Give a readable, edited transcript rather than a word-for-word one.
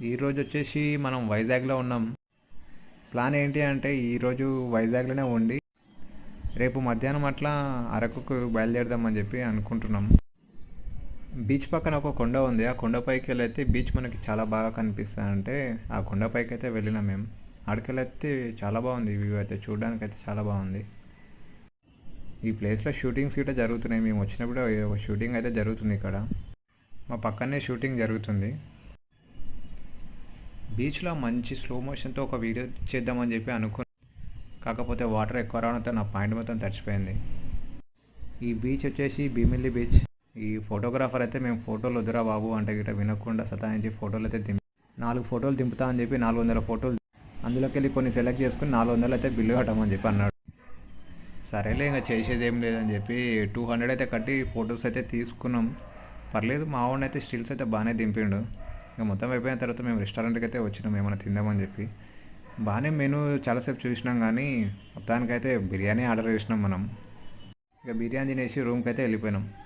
ఈరోజు వచ్చేసి మనం వైజాగ్లో ఉన్నాం. ప్లాన్ ఏంటి అంటే ఈరోజు వైజాగ్లోనే ఉండి రేపు మధ్యాహ్నం అట్లా అరకుకు బయలుదేరదామని చెప్పి అనుకుంటున్నాం. బీచ్ పక్కన ఒక కొండ ఉంది. ఆ కొండపైకి వెళ్ళైతే బీచ్ మనకి చాలా బాగా కనిపిస్తుంది. అంటే ఆ కొండపైకి అయితే వెళ్ళినాం మేము. ఆడికెళ్ళైతే చాలా బాగుంది. వ్యూ అయితే చూడడానికి అయితే చాలా బాగుంది. ఈ ప్లేస్లో షూటింగ్స్ కూడా జరుగుతున్నాయి. మేము వచ్చినప్పుడు ఒక షూటింగ్ అయితే జరుగుతుంది ఇక్కడ. మా పక్కనే షూటింగ్ జరుగుతుంది. బీచ్లో మంచి స్లో మోషన్తో ఒక వీడియో చేద్దామని చెప్పి అనుకున్నాను. కాకపోతే వాటర్ ఎక్కువ రావడంతో నా పాయింట్ మొత్తం తడిచిపోయింది. ఈ బీచ్ వచ్చేసి భీమిలి బీచ్. ఈ ఫోటోగ్రాఫర్ అయితే మేము ఫోటోలు వద్దురా బాబు అంటే గిట్ట వినకుండా సతాయించి ఫోటోలు అయితే 4 ఫోటోలు దింపుతా అని చెప్పి 400 ఫోటోలు అందులోకి వెళ్ళి కొన్ని సెలెక్ట్ చేసుకుని 400 అయితే బిల్లు కట్టమని చెప్పి అన్నాడు. సరేలే ఇంకా చేసేది ఏం లేదని చెప్పి 200 అయితే కట్టి ఫొటోస్ అయితే తీసుకున్నాం. పర్లేదు, మా వాడిని అయితే స్టిల్స్ అయితే బాగానే దింపిండు. ఇక మొత్తం అయిపోయిన తర్వాత మేము రెస్టారెంట్కి అయితే వచ్చినాం ఏమైనా తిందామని చెప్పి. బాగానే మెనూ చాలాసేపు చూసినాం కానీ మొత్తానికైతే బిర్యానీ ఆర్డర్ చేసినాం మనం. ఇక బిర్యానీ తినేసి రూమ్కి అయితే వెళ్ళిపోయినాం.